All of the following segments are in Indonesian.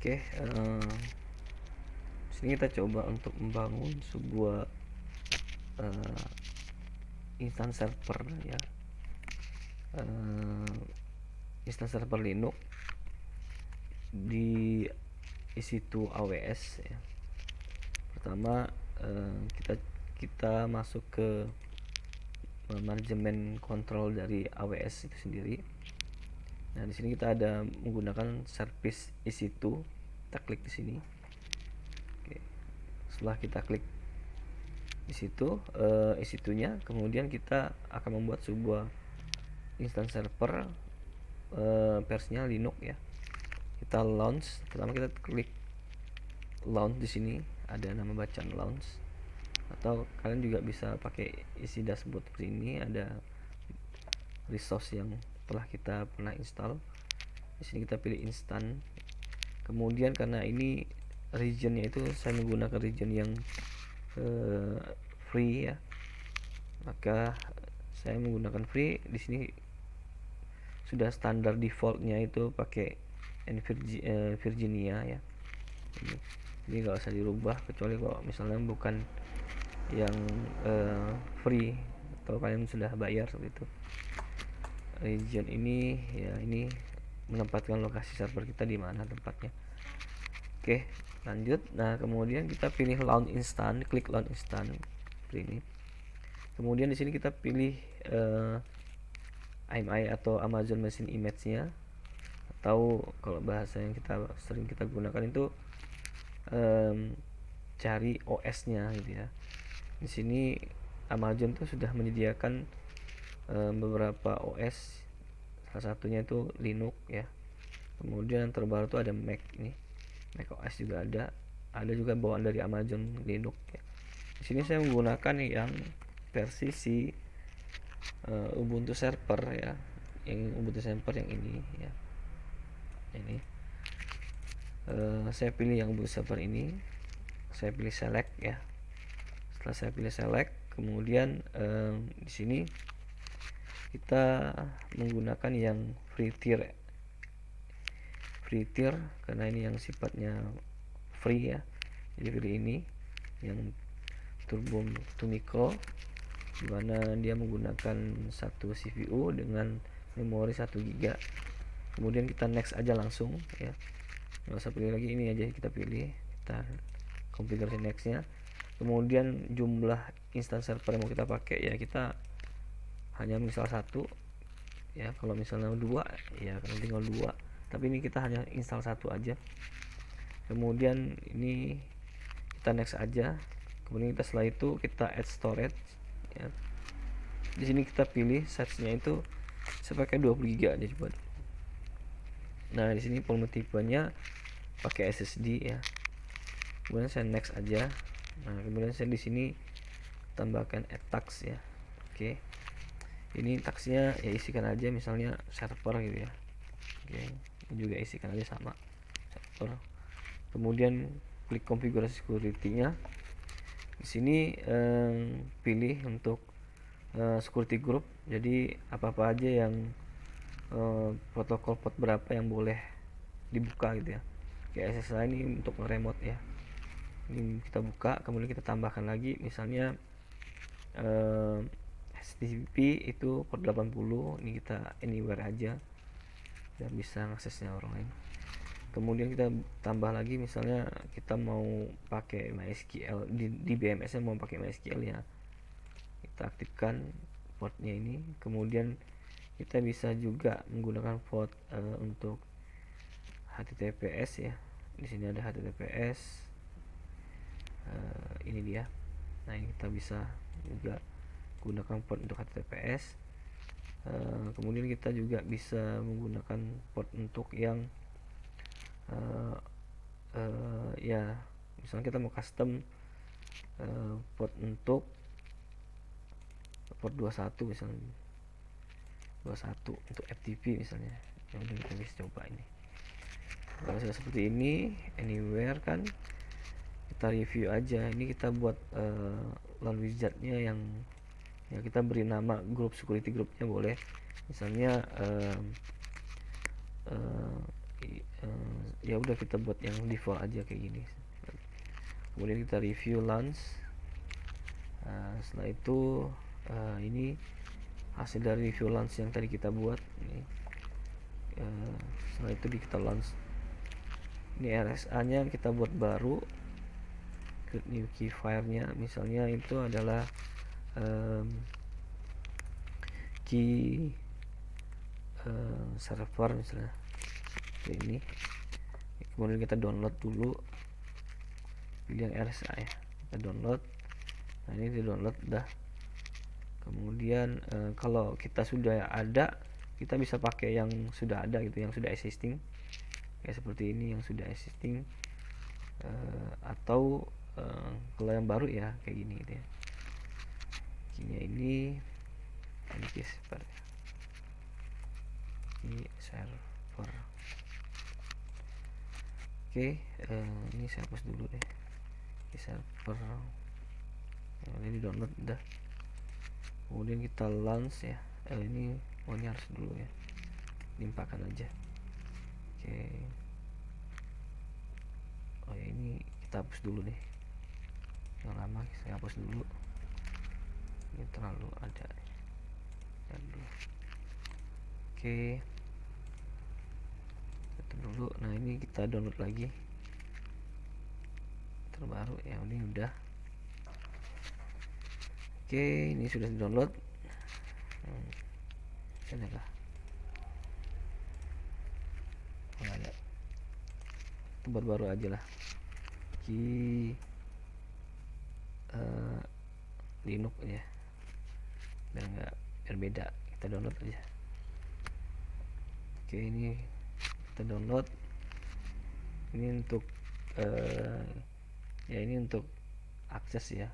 Oke, sini kita coba untuk membangun sebuah instance server ya, instance server Linux di EC2 AWS ya. Pertama kita masuk ke manajemen kontrol dari AWS itu sendiri. Nah, di sini kita ada menggunakan service EC2. Kita klik di sini. Oke. Setelah kita klik di situ EC2-nya, kemudian kita akan membuat sebuah instance server versinya Linux ya. Kita launch. Pertama kita klik launch di sini, ada nama bacaan launch. Atau kalian juga bisa pakai isi dashboard seperti ini, ada resource yang telah kita pernah install. Di sini kita pilih instan. Kemudian karena ini regionnya itu saya menggunakan region yang free ya, maka saya menggunakan free. Di sini sudah standar defaultnya itu pakai Virginia ya. Jadi nggak usah dirubah kecuali kalau misalnya bukan yang free atau kalian sudah bayar seperti itu. Region ini ya, ini menempatkan lokasi server kita di mana tempatnya. Oke, lanjut. Nah, kemudian kita pilih launch instant, klik launch instant seperti ini. Kemudian di sini kita pilih AMI atau Amazon Machine Image-nya, atau kalau bahasa yang sering kita gunakan itu cari OS-nya gitu ya. Di sini Amazon tuh sudah menyediakan beberapa OS, salah satunya itu Linux ya. Kemudian yang terbaru tuh ada Mac nih, Mac OS juga ada juga bawaan dari Amazon Linux ya. Di sini saya menggunakan yang versi si Ubuntu server ya, yang Ubuntu server yang ini ya. Ini saya pilih yang Ubuntu server ini, saya pilih select ya. Setelah saya pilih select, kemudian di sini kita menggunakan yang free tier karena ini yang sifatnya free ya. Jadi pilih ini yang Turbo Micro, dimana dia menggunakan satu CPU dengan memori 1 GB. Kemudian kita next aja langsung ya, nggak usah pilih lagi, ini aja kita pilih, kita konfigurasi nextnya. Kemudian jumlah instance server yang mau kita pakai ya, kita hanya misal 1 ya. Kalau misalnya 2 ya kan tinggal 2, tapi ini kita hanya install 1 aja. Kemudian ini kita next aja. Kemudian kita setelah itu kita add storage ya. Di sini kita pilih size-nya itu saya pakai 20 GB aja coba. Nah, di sini volume tipenya pakai SSD ya. Kemudian saya next aja. Nah, kemudian saya di sini tambahkan add tax ya. Oke. Ini taxnya ya isikan aja misalnya server gitu ya. Oke, ini juga isikan aja sama server. Kemudian klik konfigurasi security-nya. Di sini pilih untuk security group. Jadi apa-apa aja yang protokol port berapa yang boleh dibuka gitu ya. Kayak SSL ini untuk remote ya. Ini kita buka, kemudian kita tambahkan lagi misalnya HTTP itu port 80, ini kita anywhere aja dan bisa aksesnya orang lain. Kemudian kita tambah lagi misalnya kita mau pakai MySQL di BMS nya, mau pakai MySQL ya, kita aktifkan portnya ini. Kemudian kita bisa juga menggunakan port untuk HTTPS ya. Di sini ada HTTPS, ini dia. Nah, ini kita bisa juga gunakan port untuk HTTPS. Kemudian kita juga bisa menggunakan port untuk yang ya, misalnya kita mau custom port untuk port 21 misalnya, 21 untuk FTP misalnya. Kemudian kita bisa coba ini. Kalau sudah seperti ini, anywhere kan, kita review aja. Ini kita buat lalu wizardnya yang ya, kita beri nama grup security groupnya boleh misalnya ya udah kita buat yang default aja kayak gini. Kemudian kita review launch. Setelah itu ini hasil dari review launch yang tadi kita buat ini. Setelah itu kita launch. Ini RSA nya kita buat baru, create new key file-nya misalnya itu adalah key server misalnya ini. Kemudian kita download dulu, pilih yang RSA ya, kita download. Nah ini di download udah. Kemudian kalau kita sudah ada, kita bisa pakai yang sudah ada gitu, yang sudah existing kayak seperti ini, yang sudah existing. Atau kalau yang baru ya kayak gini gitu ya. Ini server. Ini server. Oke, ini saya hapus dulu deh. Ini server. Ini download udah. Kemudian kita launch ya. Ini harus dulu ya. Limpahkan aja. Oke. Oh ya, ini kita hapus dulu deh. Yang lama saya hapus dulu. Ini terlalu ada. Ya dulu. Oke. Itu dulu. Nah, ini kita download lagi. Terbaru ya, ini udah. Oke, ini sudah download. Sana kah? Oh, ada. Tempat baru aja lah. Linux ya. Biar beda. Kita download aja. Oke, ini kita download. Ini untuk ya ini untuk akses ya,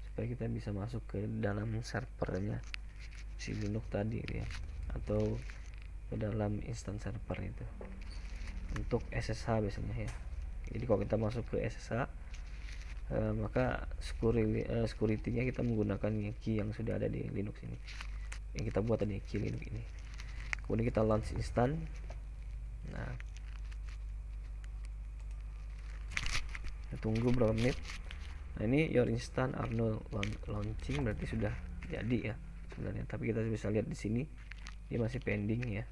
supaya kita bisa masuk ke dalam servernya si Linux tadi ya, atau ke dalam instan server itu untuk SSH biasanya ya. Jadi kalau kita masuk ke SSH maka security-nya kita menggunakan key yang sudah ada di Linux ini, yang kita buat tadi, key Linux ini. Kemudian kita launch instan. Nah, kita tunggu berapa menit. Nah, ini your instant are no launching, berarti sudah jadi ya sebenarnya, tapi kita bisa lihat di sini dia masih pending ya.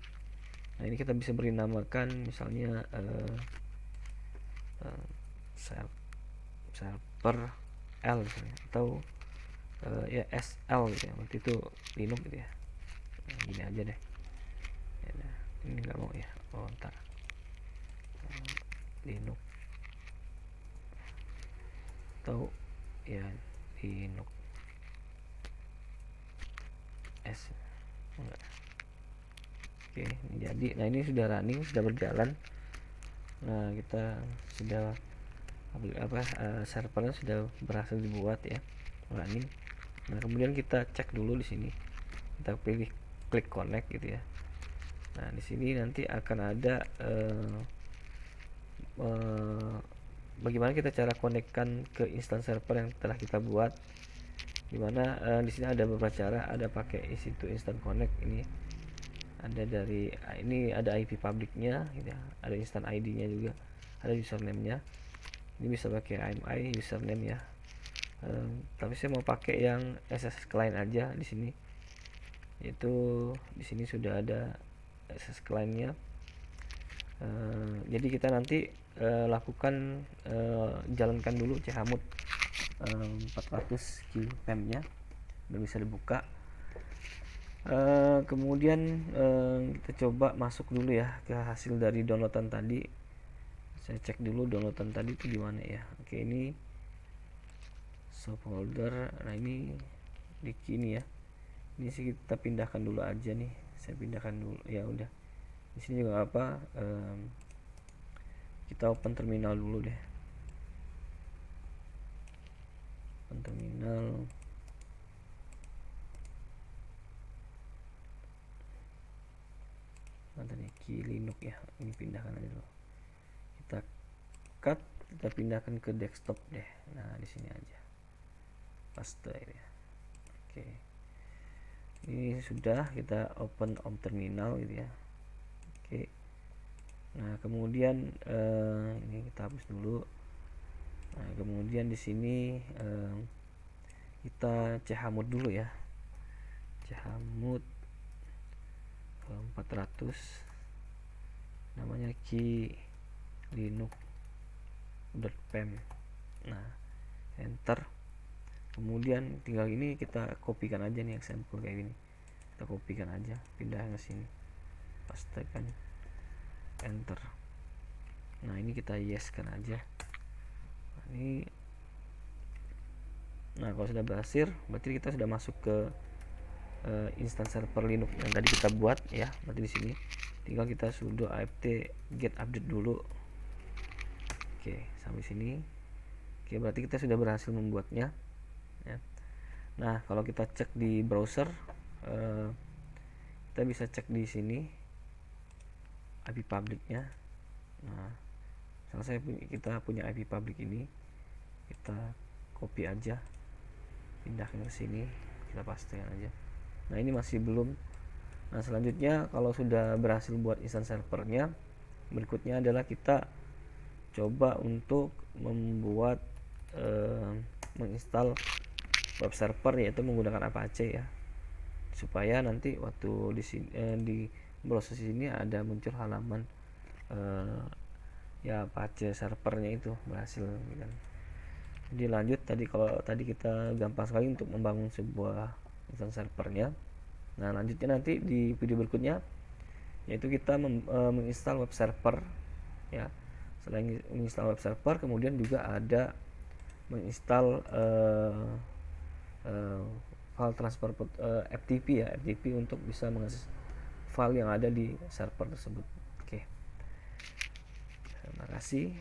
Nah, ini kita bisa beri namakan misalnya server L misalnya, atau ya SL gitu ya, berarti itu Linux gitu ya. Nah, gini aja deh ya, nah, ini nggak mau ya. Oh, ntar Linux atau ya Linux S enggak. Oke, ini jadi. Nah, ini sudah running, sudah berjalan. Nah, kita sudah servernya sudah berhasil dibuat ya, running. Nah, kemudian kita cek dulu di sini. Kita pilih klik connect gitu ya. Nah, di sini nanti akan ada bagaimana kita cara konekkan ke instance server yang telah kita buat. Dimana di sini ada beberapa cara, ada pakai EC2 instant connect ini. Ada dari ini ada IP publicnya gitu ya, ada instant ID-nya juga, ada username-nya. Ini bisa pakai IMI username ya. Tapi saya mau pakai yang SS client aja di sini. Itu di sini sudah ada SS client-nya. Jadi kita nanti lakukan jalankan dulu chmod 400 QPM-nya, udah bisa dibuka. Kemudian kita coba masuk dulu ya ke hasil dari downloadan tadi. Saya cek dulu downloadan tadi itu di mana ya. Oke, ini subfolder. Nah, ini di sini ya. Ini sih kita pindahkan dulu aja nih. Saya pindahkan dulu ya udah. Di sini juga apa? Kita open terminal dulu deh. Open terminal. Tadi key Linux ya, ini pindahkan aja dulu. Kita cut, kita pindahkan ke desktop deh. Nah, di sini aja. Paste ya. Oke. Ini sudah kita open terminal gitu ya. Oke. Nah kemudian ini kita hapus dulu. Nah kemudian di sini kita chmod dulu ya, chmod 400, namanya key linux.pem. Nah enter, kemudian tinggal ini kita kopikan aja nih example kayak gini, kita kopikan aja, pindah ke sini, pastekan, enter. Nah ini kita yes kan aja. Nah kalau sudah berhasil berarti kita sudah masuk ke instance server Linux yang tadi kita buat ya. Berarti di sini tinggal kita sudo apt get update dulu. Oke, sampai sini. Oke, berarti kita sudah berhasil membuatnya ya. Nah kalau kita cek di browser, kita bisa cek di sini IP publicnya. Nah kita punya IP public ini, kita copy aja, pindahkan ke sini, kita pastekan aja. Nah ini masih belum. Nah selanjutnya kalau sudah berhasil buat instance servernya, berikutnya adalah kita coba untuk membuat menginstal web server, yaitu menggunakan Apache ya, supaya nanti waktu di sini di browser ini ada muncul halaman ya Apache servernya itu berhasil gitu. Jadi lanjut, kalau tadi kita gampang sekali untuk membangun sebuah instance servernya. Nah lanjutnya nanti di video berikutnya yaitu kita menginstal web server ya. Selain menginstal web server, kemudian juga ada menginstal file transfer FTP ya, FTP untuk bisa mengakses file yang ada di server tersebut. Oke, terima kasih.